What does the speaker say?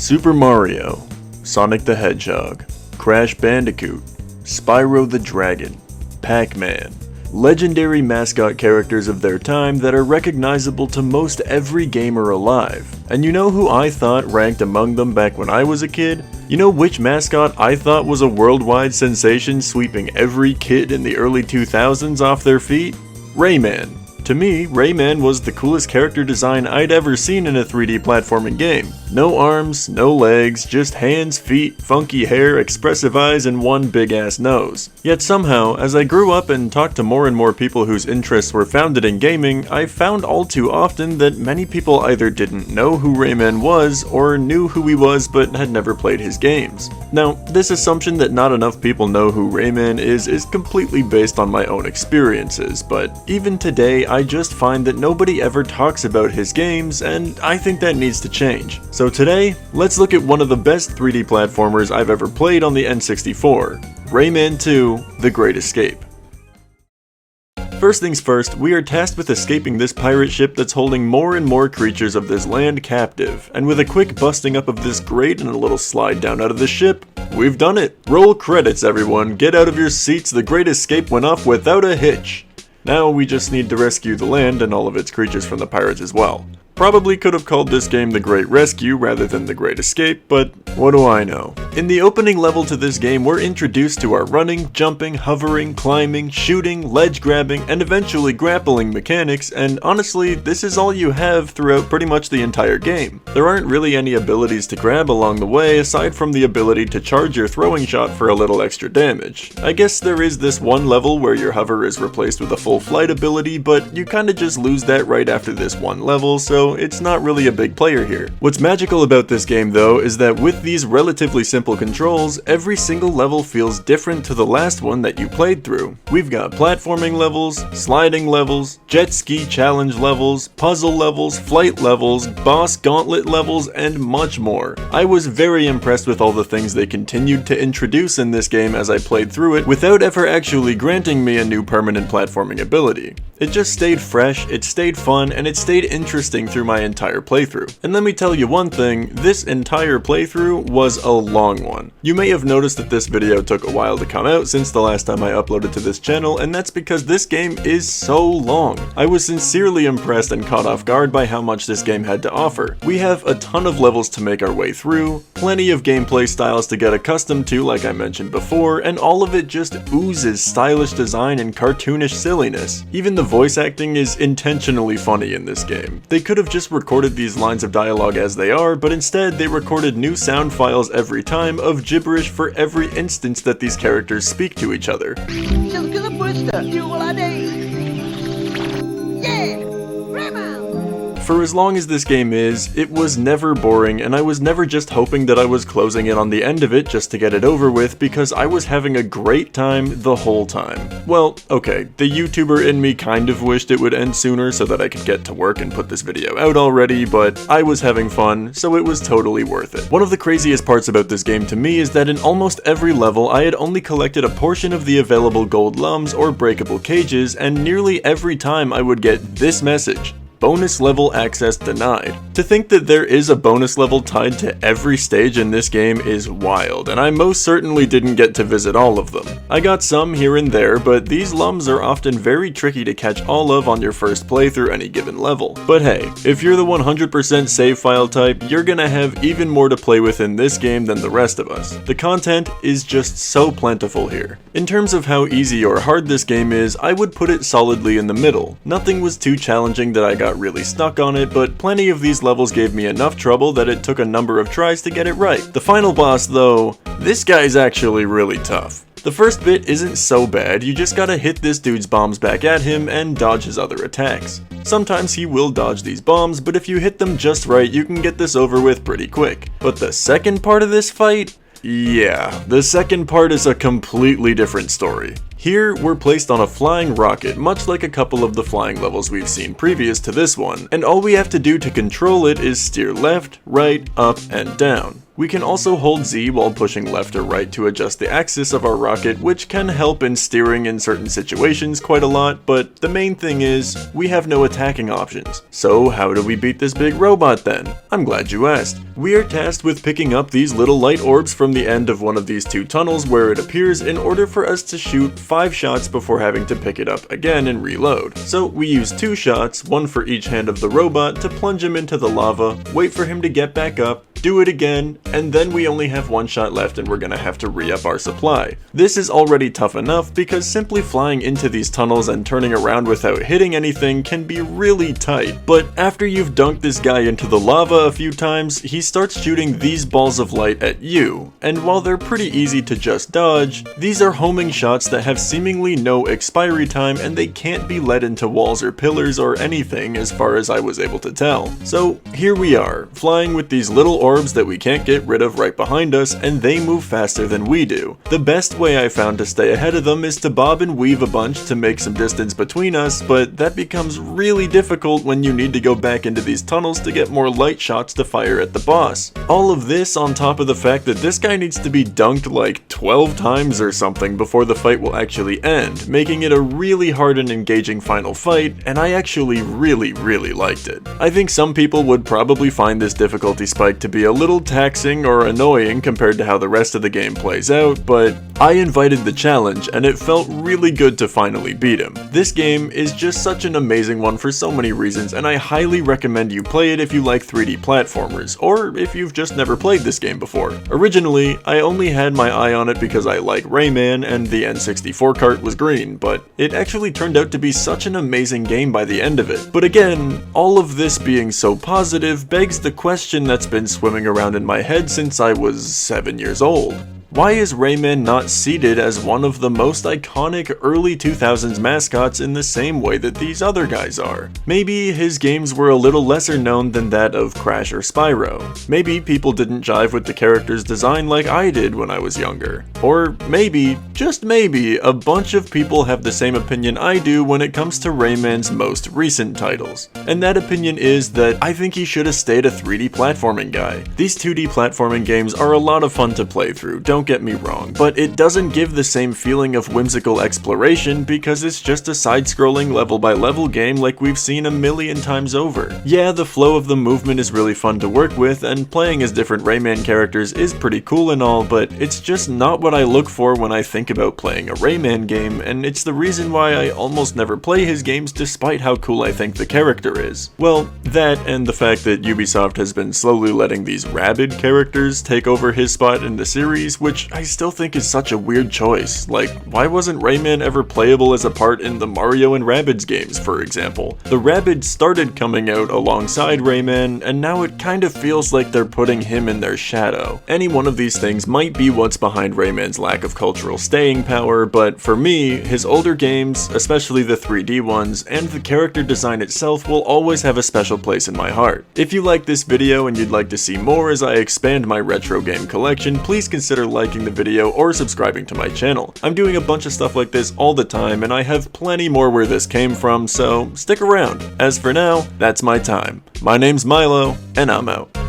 Super Mario, Sonic the Hedgehog, Crash Bandicoot, Spyro the Dragon, Pac-Man. Legendary mascot characters of their time that are recognizable to most every gamer alive. And you know who I thought ranked among them back when I was a kid? You know which mascot I thought was a worldwide sensation, sweeping every kid in the early 2000s off their feet? Rayman. To me, Rayman was the coolest character design I'd ever seen in a 3D platforming game. No arms, no legs, just hands, feet, funky hair, expressive eyes, and one big-ass nose. Yet somehow, as I grew up and talked to more and more people whose interests were founded in gaming, I found all too often that many people either didn't know who Rayman was, or knew who he was but had never played his games. Now, this assumption that not enough people know who Rayman is completely based on my own experiences, but even today, I just find that nobody ever talks about his games, and I think that needs to change. So today, let's look at one of the best 3D platformers I've ever played on the N64, Rayman 2: The Great Escape. First things first, we are tasked with escaping this pirate ship that's holding more and more creatures of this land captive, and with a quick busting up of this grate and a little slide down out of the ship, we've done it! Roll credits, everyone, get out of your seats, the Great Escape went off without a hitch! Now we just need to rescue the land and all of its creatures from the pirates as well. Probably could have called this game The Great Rescue rather than The Great Escape, but what do I know? In the opening level to this game, we're introduced to our running, jumping, hovering, climbing, shooting, ledge grabbing, and eventually grappling mechanics, and honestly, this is all you have throughout pretty much the entire game. There aren't really any abilities to grab along the way aside from the ability to charge your throwing shot for a little extra damage. I guess there is this one level where your hover is replaced with a full flight ability, but you kinda just lose that right after this one level, so it's not really a big player here. What's magical about this game though is that with these relatively simple controls, every single level feels different to the last one that you played through. We've got platforming levels, sliding levels, jet ski challenge levels, puzzle levels, flight levels, boss gauntlet levels, and much more. I was very impressed with all the things they continued to introduce in this game as I played through it without ever actually granting me a new permanent platforming ability. It just stayed fresh, it stayed fun, and it stayed interesting through my entire playthrough. And let me tell you one thing, this entire playthrough was a long one. You may have noticed that this video took a while to come out since the last time I uploaded to this channel, and that's because this game is so long. I was sincerely impressed and caught off guard by how much this game had to offer. We have a ton of levels to make our way through, plenty of gameplay styles to get accustomed to like I mentioned before, and all of it just oozes stylish design and cartoonish silliness. Even the voice acting is intentionally funny in this game. They could have just recorded these lines of dialogue as they are, but instead they recorded new sound files every time of gibberish for every instance that these characters speak to each other. For as long as this game is, it was never boring, and I was never just hoping that I was closing in on the end of it just to get it over with, because I was having a great time the whole time. Well, okay, the YouTuber in me kind of wished it would end sooner so that I could get to work and put this video out already, but I was having fun, so it was totally worth it. One of the craziest parts about this game to me is that in almost every level I had only collected a portion of the available gold lums or breakable cages, and nearly every time I would get this message: bonus level access denied. To think that there is a bonus level tied to every stage in this game is wild, and I most certainly didn't get to visit all of them. I got some here and there, but these lums are often very tricky to catch all of on your first playthrough any given level. But hey, if you're the 100% save file type, you're gonna have even more to play with in this game than the rest of us. The content is just so plentiful here. In terms of how easy or hard this game is, I would put it solidly in the middle. Nothing was too challenging that I got really stuck on it, but plenty of these levels gave me enough trouble that it took a number of tries to get it right. The final boss though, this guy's actually really tough. The first bit isn't so bad, you just gotta hit this dude's bombs back at him and dodge his other attacks. Sometimes he will dodge these bombs, but if you hit them just right, you can get this over with pretty quick. But the second part of this fight? Yeah, the second part is a completely different story. Here, we're placed on a flying rocket, much like a couple of the flying levels we've seen previous to this one, and all we have to do to control it is steer left, right, up, and down. We can also hold Z while pushing left or right to adjust the axis of our rocket, which can help in steering in certain situations quite a lot, but the main thing is, we have no attacking options. So how do we beat this big robot then? I'm glad you asked. We are tasked with picking up these little light orbs from the end of one of these two tunnels where it appears in order for us to shoot 5 shots before having to pick it up again and reload. So we use 2 shots, one for each hand of the robot, to plunge him into the lava, wait for him to get back up, do it again, and then we only have 1 shot left and we're gonna have to re-up our supply. This is already tough enough because simply flying into these tunnels and turning around without hitting anything can be really tight, but after you've dunked this guy into the lava a few times, he starts shooting these balls of light at you, and while they're pretty easy to just dodge, these are homing shots that have seemingly no expiry time and they can't be led into walls or pillars or anything as far as I was able to tell. So here we are, flying with these little orbs that we can't get rid of right behind us, and they move faster than we do. The best way I found to stay ahead of them is to bob and weave a bunch to make some distance between us, but that becomes really difficult when you need to go back into these tunnels to get more light shots to fire at the boss. All of this on top of the fact that this guy needs to be dunked like 12 times or something before the fight will actually end, making it a really hard and engaging final fight, and I actually really liked it. I think some people would probably find this difficulty spike to be a little taxing or annoying compared to how the rest of the game plays out, but I invited the challenge and it felt really good to finally beat him. This game is just such an amazing one for so many reasons, and I highly recommend you play it if you like 3D platformers, or if you've just never played this game before. Originally, I only had my eye on it because I like Rayman and the N64 cart was green, but it actually turned out to be such an amazing game by the end of it. But again, all of this being so positive begs the question that's been swimming around in my head since I was 7 years old. Why is Rayman not seated as one of the most iconic early 2000s mascots in the same way that these other guys are? Maybe his games were a little lesser known than that of Crash or Spyro. Maybe people didn't jive with the character's design like I did when I was younger. Or maybe, just maybe, a bunch of people have the same opinion I do when it comes to Rayman's most recent titles. And that opinion is that I think he should have stayed a 3D platforming guy. These 2D platforming games are a lot of fun to play through, don't get me wrong, but it doesn't give the same feeling of whimsical exploration because it's just a side-scrolling level-by-level game like we've seen a million times over. Yeah, the flow of the movement is really fun to work with, and playing as different Rayman characters is pretty cool and all, but it's just not what I look for when I think about playing a Rayman game, and it's the reason why I almost never play his games despite how cool I think the character is. Well, that and the fact that Ubisoft has been slowly letting these rabid characters take over his spot in the series, which I still think is such a weird choice. Like, why wasn't Rayman ever playable as a part in the Mario and Rabbids games, for example? The Rabbids started coming out alongside Rayman, and now it kind of feels like they're putting him in their shadow. Any one of these things might be what's behind Rayman's lack of cultural staying power, but for me, his older games, especially the 3D ones, and the character design itself will always have a special place in my heart. If you like this video and you'd like to see more as I expand my retro game collection, please consider liking the video or subscribing to my channel. I'm doing a bunch of stuff like this all the time, and I have plenty more where this came from, so stick around. As for now, that's my time. My name's Myloe, and I'm out.